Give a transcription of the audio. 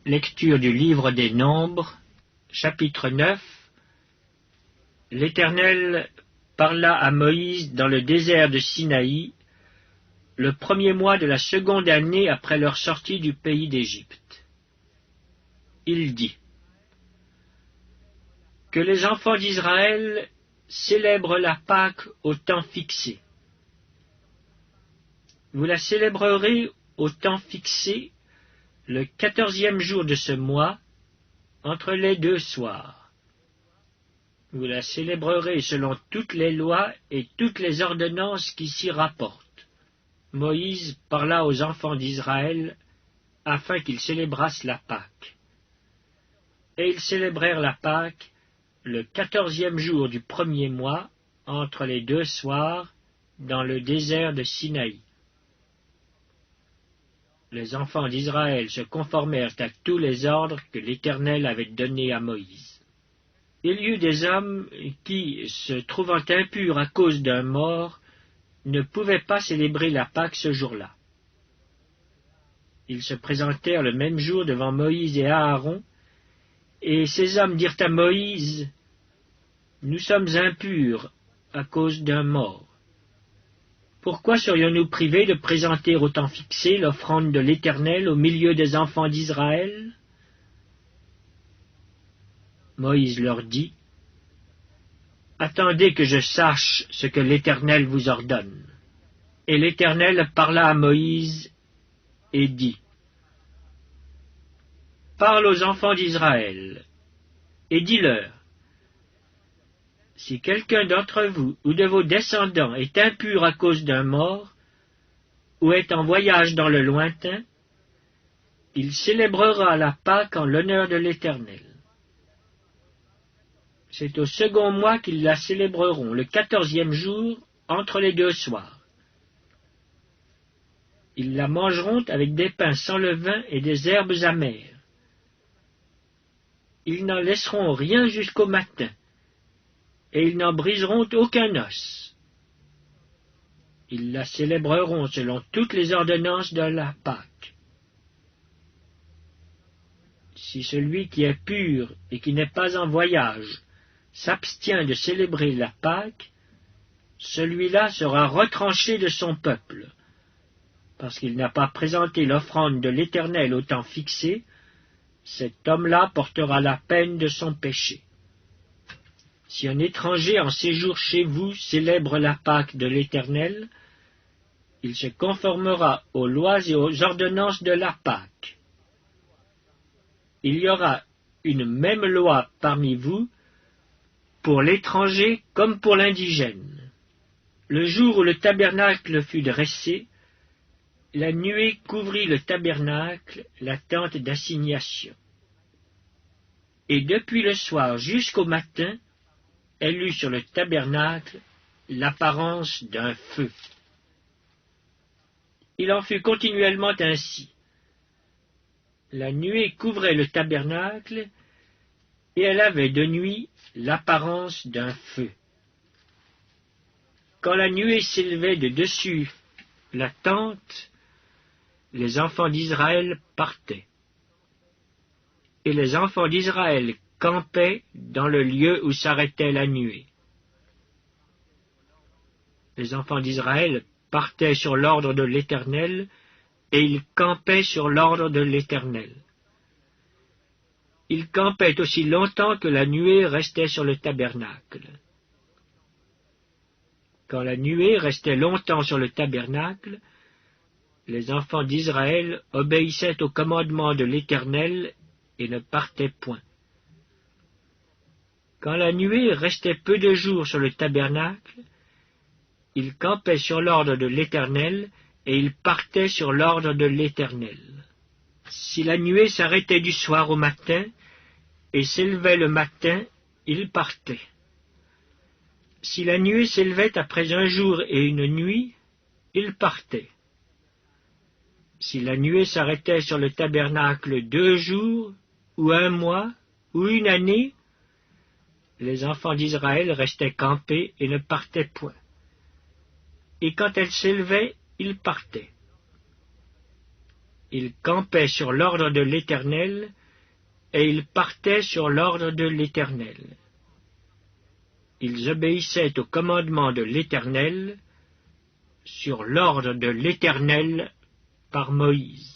Lecture du livre des Nombres, chapitre 9. L'Éternel parla à Moïse dans le désert de Sinaï, le premier mois de la seconde année après leur sortie du pays d'Égypte. Il dit: Que les enfants d'Israël célèbrent la Pâque au temps fixé. Vous la célébrerez au temps fixé, le 14e jour de ce mois, entre les 2 soirs. Vous la célébrerez selon toutes les lois et toutes les ordonnances qui s'y rapportent. Moïse parla aux enfants d'Israël afin qu'ils célébrassent la Pâque. Et ils célébrèrent la Pâque le 14e jour du premier mois, entre les 2 soirs, dans le désert de Sinaï. Les enfants d'Israël se conformèrent à tous les ordres que l'Éternel avait donnés à Moïse. Il y eut des hommes qui, se trouvant impurs à cause d'un mort, ne pouvaient pas célébrer la Pâque ce jour-là. Ils se présentèrent le même jour devant Moïse et Aaron, et ces hommes dirent à Moïse: « Nous sommes impurs à cause d'un mort. Pourquoi serions-nous privés de présenter au temps fixé l'offrande de l'Éternel au milieu des enfants d'Israël » Moïse leur dit: « Attendez que je sache ce que l'Éternel vous ordonne. » Et l'Éternel parla à Moïse et dit: « Parle aux enfants d'Israël, et dis-leur: si quelqu'un d'entre vous ou de vos descendants est impur à cause d'un mort, ou est en voyage dans le lointain, il célébrera la Pâque en l'honneur de l'Éternel. C'est au second mois qu'ils la célébreront, le 14e jour, entre les 2 soirs. Ils la mangeront avec des pains sans levain et des herbes amères. Ils n'en laisseront rien jusqu'au matin, et ils n'en briseront aucun os. Ils la célébreront selon toutes les ordonnances de la Pâque. Si celui qui est pur et qui n'est pas en voyage s'abstient de célébrer la Pâque, celui-là sera retranché de son peuple, parce qu'il n'a pas présenté l'offrande de l'Éternel au temps fixé. Cet homme-là portera la peine de son péché. Si un étranger en séjour chez vous célèbre la Pâque de l'Éternel, il se conformera aux lois et aux ordonnances de la Pâque. Il y aura une même loi parmi vous, pour l'étranger comme pour l'indigène. Le jour où le tabernacle fut dressé, la nuée couvrit le tabernacle, la tente d'assignation. Et depuis le soir jusqu'au matin, elle eut sur le tabernacle l'apparence d'un feu. Il en fut continuellement ainsi. La nuée couvrait le tabernacle, et elle avait de nuit l'apparence d'un feu. Quand la nuée s'élevait de dessus la tente, les enfants d'Israël partaient. Et les enfants d'Israël campaient dans le lieu où s'arrêtait la nuée. Les enfants d'Israël partaient sur l'ordre de l'Éternel, et ils campaient sur l'ordre de l'Éternel. Ils campaient aussi longtemps que la nuée restait sur le tabernacle. Quand la nuée restait longtemps sur le tabernacle, les enfants d'Israël obéissaient au commandement de l'Éternel et ne partaient point. Quand la nuée restait peu de jours sur le tabernacle, ils campaient sur l'ordre de l'Éternel, et ils partaient sur l'ordre de l'Éternel. Si la nuée s'arrêtait du soir au matin, et s'élevait le matin, ils partaient. Si la nuée s'élevait après un jour et une nuit, ils partaient. Si la nuée s'arrêtait sur le tabernacle 2 jours, ou 1 mois, ou 1 année, les enfants d'Israël restaient campés et ne partaient point. Et quand elle s'élevait, ils partaient. Ils campaient sur l'ordre de l'Éternel, et ils partaient sur l'ordre de l'Éternel. Ils obéissaient au commandement de l'Éternel, sur l'ordre de l'Éternel par Moïse.